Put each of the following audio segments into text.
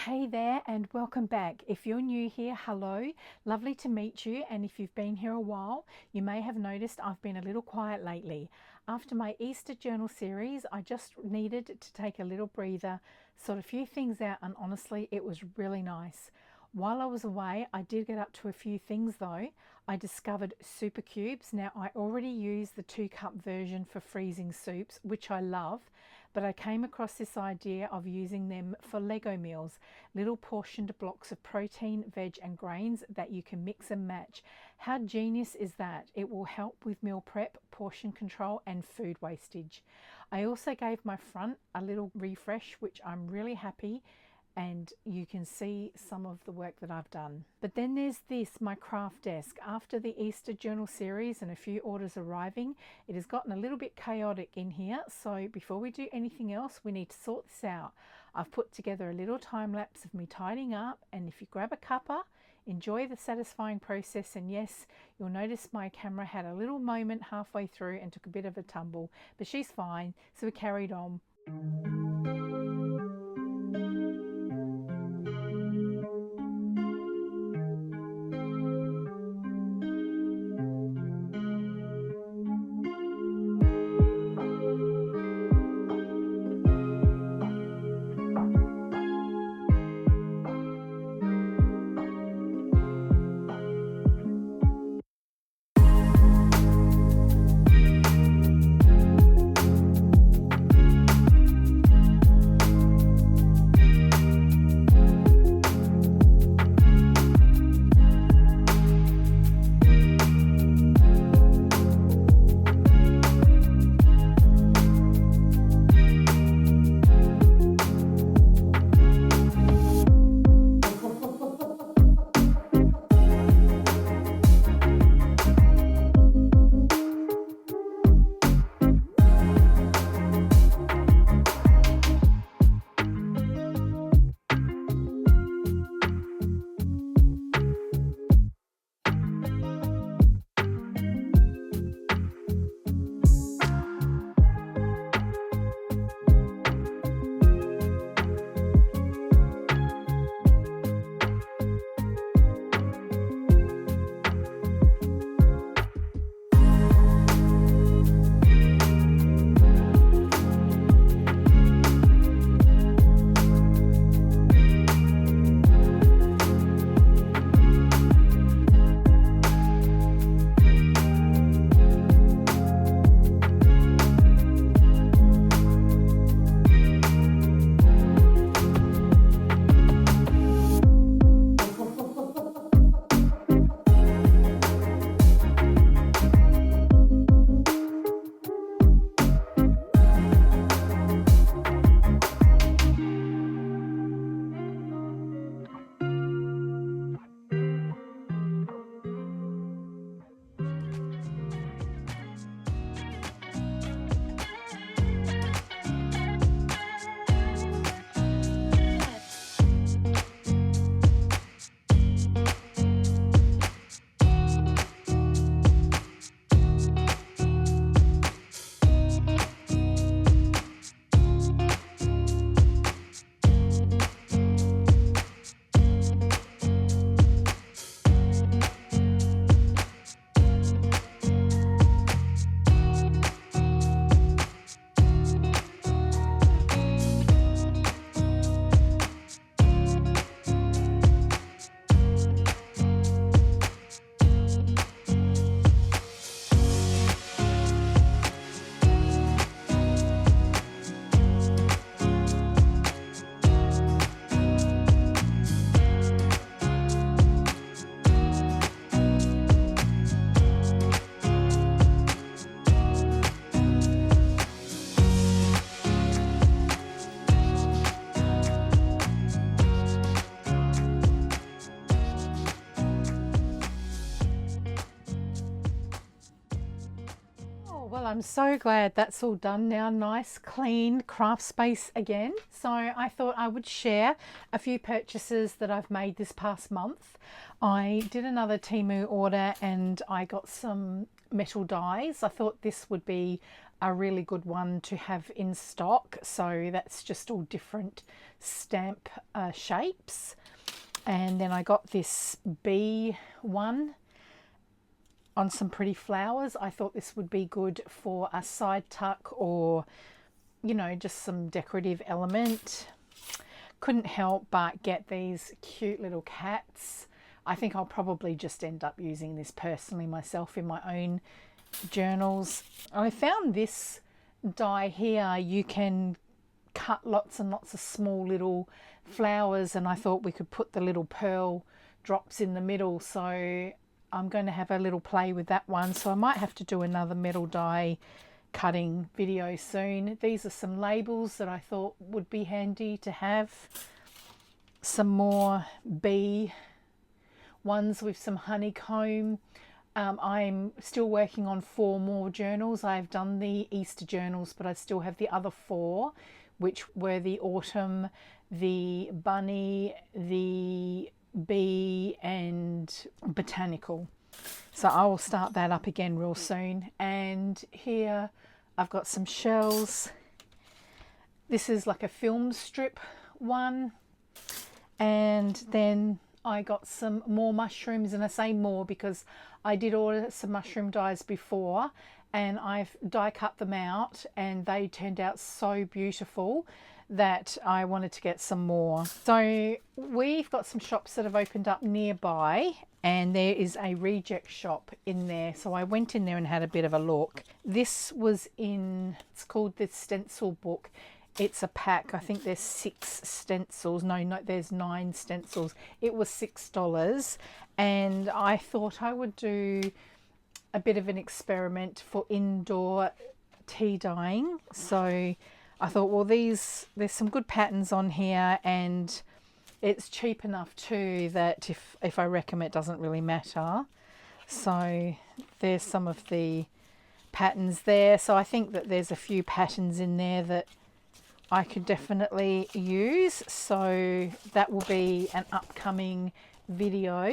Hey there and welcome back. If you're new here, hello, lovely to meet you, and if you've been here a while, you may have noticed I've been a little quiet lately. After my Easter journal series, I just needed to take a little breather, sort a few things out, and honestly, it was really nice. While I was away, I did get up to a few things though. I discovered super cubes. Now, I already use the 2-cup version for freezing soups, which I love, but I came across this idea of using them for Lego meals, little portioned blocks of protein, veg and grains that you can mix and match. How genius is that? It will help with meal prep, portion control and food wastage. I also gave my front a little refresh, which I'm really happy, and you can see some of the work that I've done. But then there's this, my craft desk. After the Easter journal series and a few orders arriving, it has gotten a little bit chaotic in here. So before we do anything else, we need to sort this out. I've put together a little time lapse of me tidying up, and if you grab a cuppa, enjoy the satisfying process. And yes, you'll notice my camera had a little moment halfway through and took a bit of a tumble, but she's fine, so we carried on. Well, I'm so glad that's all done now. Nice, clean craft space again. So I thought I would share a few purchases that I've made this past month. I did another Temu order and I got some metal dies. I thought this would be a really good one to have in stock. So that's just all different stamp shapes. And then I got this bee one on some pretty flowers. I thought this would be good for a side tuck or, you know, just some decorative element. Couldn't help but get these cute little cats. I think I'll probably just end up using this personally myself in my own journals. I found this die here. You can cut lots and lots of small little flowers, and I thought we could put the little pearl drops in the middle. So I'm going to have a little play with that one. So I might have to do another metal die cutting video soon. These are some labels that I thought would be handy to have. Some more bee ones with some honeycomb. I'm still working on 4 more journals. I've done the Easter journals, but I still have the other 4, which were the autumn, the bunny, the bee and botanical. So I will start that up again real soon. And here I've got some shells. This is like a film strip one. And then I got some more mushrooms, and I say more because I did order some mushroom dies before and I've die cut them out and they turned out so beautiful that I wanted to get some more. So we've got some shops that have opened up nearby, and there is a reject shop in there. So I went in there and had a bit of a look. This was in, it's called the Stencil book. It's a pack. I think there's 6 stencils. No, there's 9 stencils. It was $6, and I thought I would do a bit of an experiment for indoor tea dyeing. So I thought, well, there's some good patterns on here, and it's cheap enough too that if I wreck them, it doesn't really matter. So there's some of the patterns there. So I think that there's a few patterns in there that I could definitely use. So that will be an upcoming video.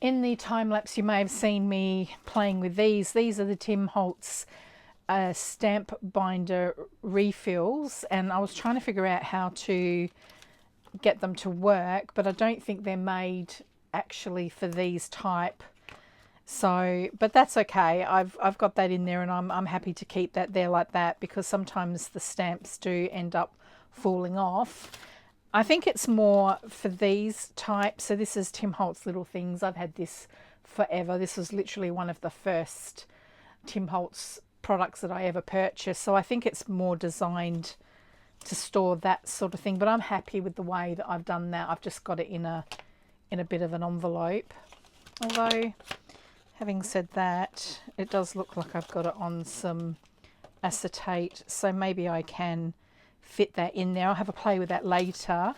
In the time lapse, you may have seen me playing with these. These are the Tim Holtz stamp binder refills, and I was trying to figure out how to get them to work, but I don't think they're made actually for these type. So, but that's okay. I've got that in there, and I'm happy to keep that there like that, because sometimes the stamps do end up falling off. I think it's more for these types. So this is Tim Holtz Little Things. I've had this forever. This was literally one of the first Tim Holtz products that I ever purchased. So I think it's more designed to store that sort of thing. But I'm happy with the way that I've done that. I've just got it in a bit of an envelope. Although, having said that, it does look like I've got it on some acetate. So maybe I can fit that in there. I'll have a play with that later.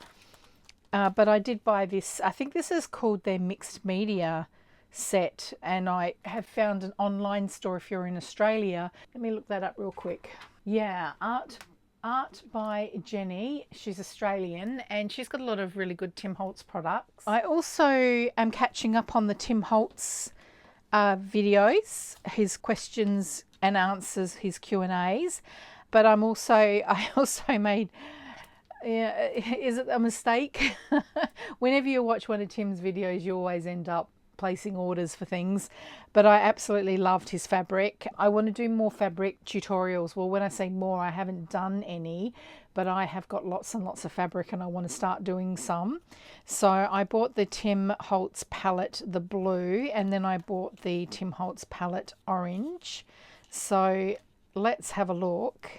But I did buy this. I think this is called their mixed media set, and I have found an online store if you're in Australia. Let me look that up real quick. Yeah, Art by Jenny. She's Australian, and she's got a lot of really good Tim Holtz products. I also am catching up on the Tim Holtz videos, his questions and answers, his Q&As. But I also made, is it a mistake? Whenever you watch one of Tim's videos, you always end up placing orders for things. But I absolutely loved his fabric. I want to do more fabric tutorials. Well, when I say more, I haven't done any, but I have got lots and lots of fabric, and I want to start doing some. So I bought the Tim Holtz palette, the blue, and then I bought the Tim Holtz palette orange. So let's have a look.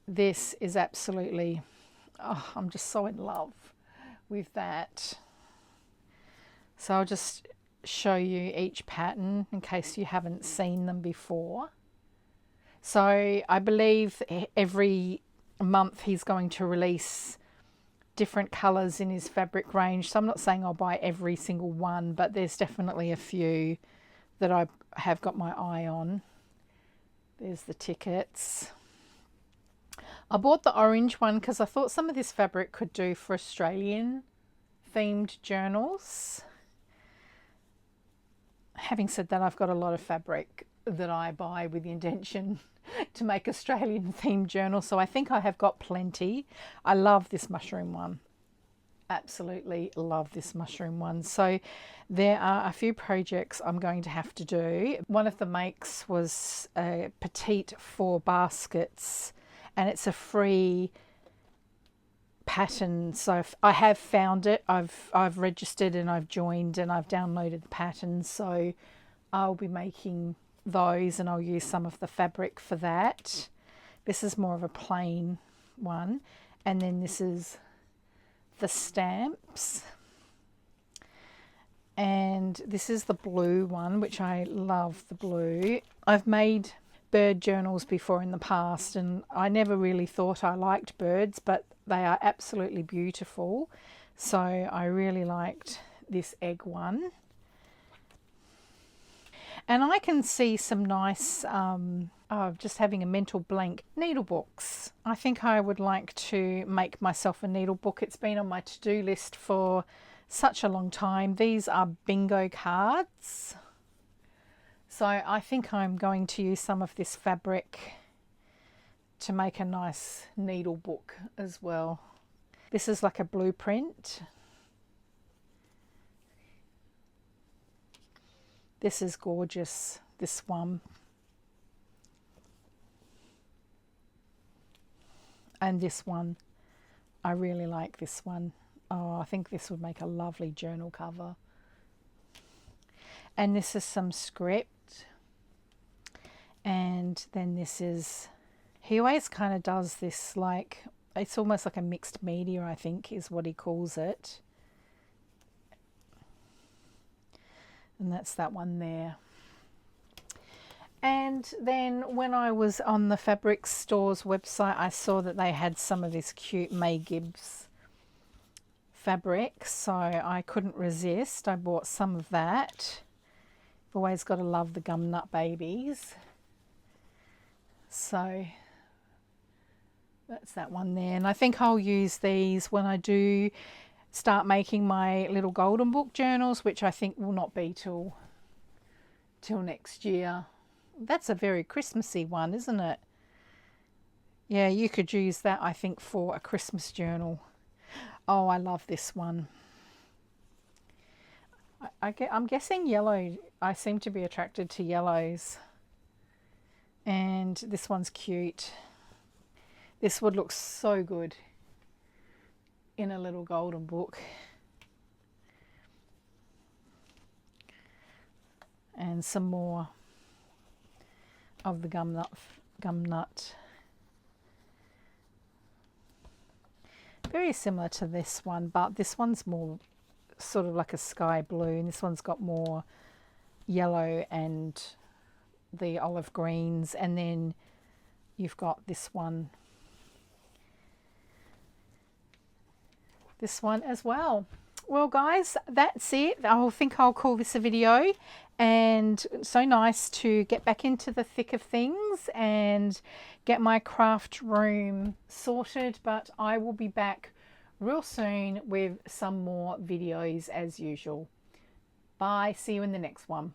This is absolutely, oh, I'm just so in love with that. So I'll just show you each pattern in case you haven't seen them before. So I believe every month he's going to release different colours in his fabric range. So I'm not saying I'll buy every single one, but there's definitely a few that I have got my eye on. There's the tickets. I bought the orange one because I thought some of this fabric could do for Australian themed journals. Having said that, I've got a lot of fabric that I buy with the intention to make Australian themed journals. So I think I have got plenty. I love this mushroom one. Absolutely love this mushroom one. So there are a few projects I'm going to have to do. One of the makes was a petite 4 baskets, and it's a free pattern. So I have found it, I've registered and I've joined and I've downloaded the pattern, so I'll be making those and I'll use some of the fabric for that. This is more of a plain one, and then this is the stamps, and this is the blue one, which I love the blue. I've made bird journals before in the past and I never really thought I liked birds, but they are absolutely beautiful, so I really liked this egg one. And I can see some nice, just having a mental blank, needle books. I think I would like to make myself a needle book. It's been on my to-do list for such a long time. These are bingo cards. So I think I'm going to use some of this fabric to make a nice needle book as well. This is like a blueprint. This is gorgeous, this one. And this one, I really like this one. Oh, I think this would make a lovely journal cover. And this is some script. And then this is, he always kind of does this like, it's almost like a mixed media, I think is what he calls it. And that's that one there. And then when I was on the fabric store's website, I saw that they had some of this cute Gibbs fabric, so I couldn't resist. I bought some of that. Always got to love the gum nut babies. So that's that one there. And I think I'll use these when I do start making my little golden book journals, which I think will not be till next year. That's a very Christmassy one, isn't it? Yeah, you could use that, I think, for a Christmas journal. Oh, I love this one. I'm guessing yellow. I seem to be attracted to yellows. And this one's cute. This would look so good in a little golden book. And some more of the gum nut. Very similar to this one, but this one's more sort of like a sky blue, and this one's got more yellow and the olive greens, and then you've got this one as well. Well guys, that's it. I think I'll call this a video, and so nice to get back into the thick of things and get my craft room sorted, but I will be back real soon with some more videos as usual. Bye, see you in the next one.